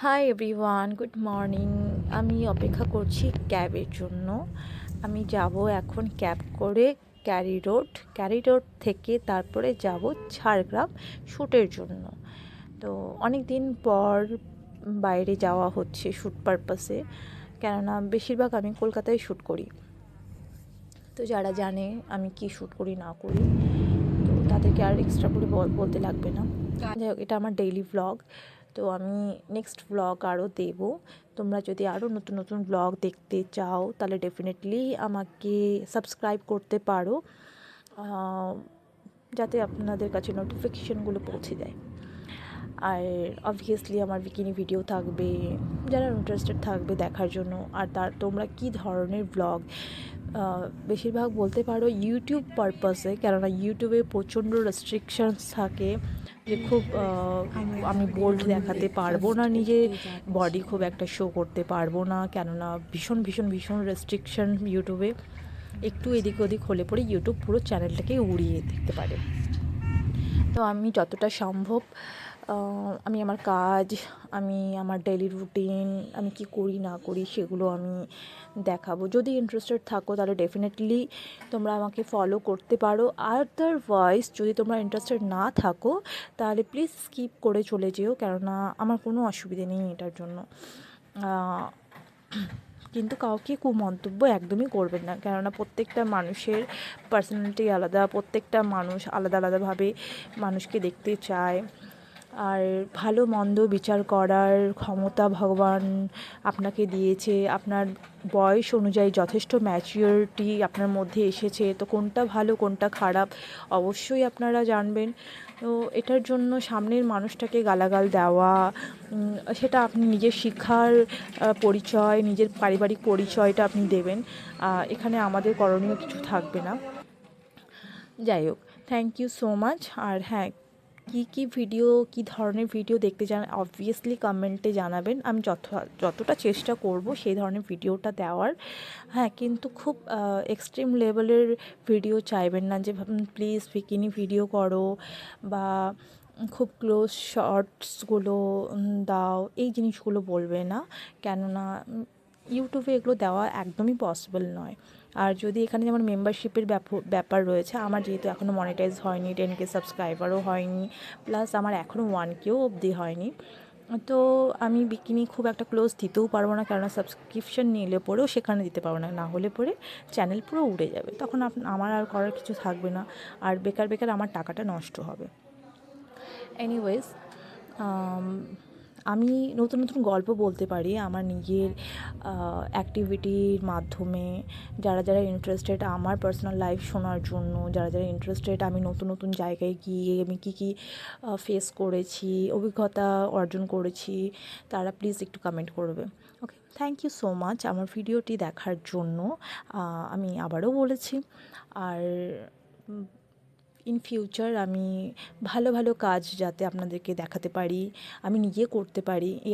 Hi everyone, good morning. আমি অপেক্ষা করছি ক্যাবের জন্য। আমি যাব এখন ক্যাব করে ক্যারি রোড থেকে তারপরে যাব ঝাড়গ্রাম শ্যুটের জন্য। তো অনেক দিন পর বাইরে যাওয়া হচ্ছে শ্যুট পারপাসে, কেননা বেশিরভাগ আমি কলকাতায় শ্যুট করি। তো যারা জানে আমি কি শ্যুট করি না করি, তো তাদেরকে আর এক্সট্রা করে বলতে লাগবে না। যাই হোক, এটা আমার ডেইলি ভ্লগ। তো আমি নেক্সট ভ্লগ আরও দেব। তোমরা যদি আরও নতুন নতুন ভ্লগ দেখতে চাও তাহলে ডেফিনেটলি আমাকে সাবস্ক্রাইব করতে পারো, যাতে আপনাদের কাছে নোটিফিকেশানগুলো পৌঁছে যায়। আর অবভিয়াসলি আমার বিকিনি ভিডিও থাকবে, যারা ইন্টারেস্টেড থাকবে দেখার জন্য। আর তোমরা কী ধরনের ভ্লগ, বেশিরভাগ বলতে পারো ইউটিউব পারপাসে, কেননা ইউটিউবে প্রচণ্ড রেস্ট্রিকশানস থাকে যে খুব আমি বোল্ড দেখাতে পারবো না, নিজের বডি খুব একটা শো করতে পারবো না, কেননা ভীষণ ভীষণ ভীষণ রেস্ট্রিকশান ইউটিউবে। একটু এদিক ওদিক হলে পরে ইউটিউব পুরো চ্যানেলটাকে উড়িয়ে দিতে পারে। তো আমি যতটা সম্ভব আমি আমার কাজ, আমি আমার ডেইলি রুটিন, আমি কি করি না করি সেগুলো আমি দেখাবো। যদি ইন্টারেস্টেড থাকো তাহলে ডেফিনেটলি তোমরা আমাকে ফলো করতে পারো। আদারওয়াইজ যদি তোমরা ইন্টারেস্টেড না থাকো তাহলে প্লিজ স্কিপ করে চলে যেও, কেননা আমার কোনো অসুবিধে নেই এটার জন্য। কিন্তু কাউকে কুমন্তব্য একদমই করবেন না, কেননা প্রত্যেকটা মানুষের পার্সোনালিটি আলাদা, প্রত্যেকটা মানুষ আলাদা আলাদাভাবে মানুষকে দেখতে চায়। আর ভালো মন্দ বিচার করার ক্ষমতা ভগবান আপনাকে দিয়েছে। আপনার বয়স অনুযায়ী যথেষ্ট ম্যাচিওরিটি আপনার মধ্যে এসেছে, তো কোনটা ভালো কোনটা খারাপ অবশ্যই আপনারা জানবেন। তো এটার জন্য সামনের মানুষটাকে গালাগাল দেওয়া, সেটা আপনি নিজের শিক্ষার পরিচয়, নিজের পারিবারিক পরিচয়টা আপনি দেবেন। এখানে আমাদের করণীয় কিছু থাকবে না। যাই হোক, থ্যাংক ইউ সো মাচ। আর হ্যাঁ, কী ভিডিও, কী ধরনের ভিডিও দেখতে চান অবভিয়াসলি কমেন্টে জানাবেন। আমি যতটা চেষ্টা করব সেই ধরনের ভিডিওটা দেওয়ার। হ্যাঁ, কিন্তু খুব এক্সট্রিম লেভেলের ভিডিও চাইবেন না যে প্লিজ বিকিনি ভিডিও করো, বা খুব ক্লোজ শর্টসগুলো দাও, এই জিনিসগুলো বলবে না, কেননা ইউটিউবে এগুলো দেওয়া একদমই পসিবল নয়। আর যদি এখানে যেমন মেম্বারশিপের ব্যাপার রয়েছে, আমার যেহেতু এখনও মনিটাইজ হয়নি, 10K সাবস্ক্রাইবারও হয়নি, প্লাস আমার এখনও 1K অবধি হয়নি, তো আমি বিকিনি খুব একটা ক্লোজ দিতেও পারবো না, কেননা সাবস্ক্রিপশান নিলে পরেও সেখানে দিতে পারবো না, না হলে পরে চ্যানেল পুরো উড়ে যাবে, তখন আমার আর করার কিছু থাকবে না, আর বেকার বেকার আমার টাকাটা নষ্ট হবে। এনিওয়েজ, আমি নতুন নতুন গল্প বলতে পারি আমার নিজের অ্যাক্টিভিটির মাধ্যমে। যারা যারা ইন্টারেস্টেড আমার পার্সোনাল লাইফ শোনার জন্য, যারা যারা ইন্টারেস্টেড আমি নতুন নতুন জায়গায় গিয়ে আমি কী কী ফেস করেছি, অভিজ্ঞতা অর্জন করেছি, তারা প্লিজ একটু কমেন্ট করবে। ওকে, থ্যাংক ইউ সো মাচ আমার ভিডিওটি দেখার জন্য। আমি আবারও বলেছি, আর ইন ফিউচার আমি ভালো ভালো কাজ যাতে আপনাদেরকে দেখাতে পারি, আমি নিজে করতে পারি, এই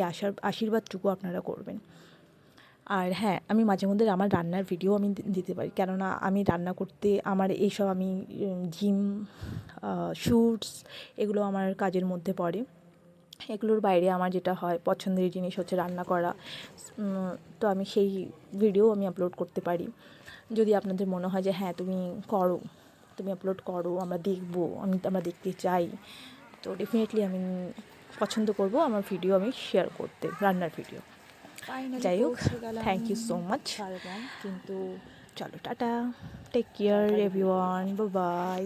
আশীর্বাদটুকু আপনারা করবেন। আর হ্যাঁ, আমি মাঝে মধ্যে আমার রান্নার ভিডিও আমি দিতে পারি, কেননা আমি রান্না করতে আমার এইসব, আমি জিম, শ্যুটস, এগুলো আমার কাজের মধ্যে পড়ে। এগুলোর বাইরে আমার যেটা হয় পছন্দের জিনিস হচ্ছে রান্না করা, তো আমি সেই ভিডিও আমি আপলোড করতে পারি। যদি আপনাদের মনে হয় যে হ্যাঁ তুমি আপলোড করো, আমরা দেখতে চাই, তো ডেফিনেটলি আমি পছন্দ করব আমার ভিডিও আমি শেয়ার করতে, রান্নার ভিডিও। যাই হোক, থ্যাংক ইউ সো মাচ। কিন্তু চলো, tata, take care everyone, bye by.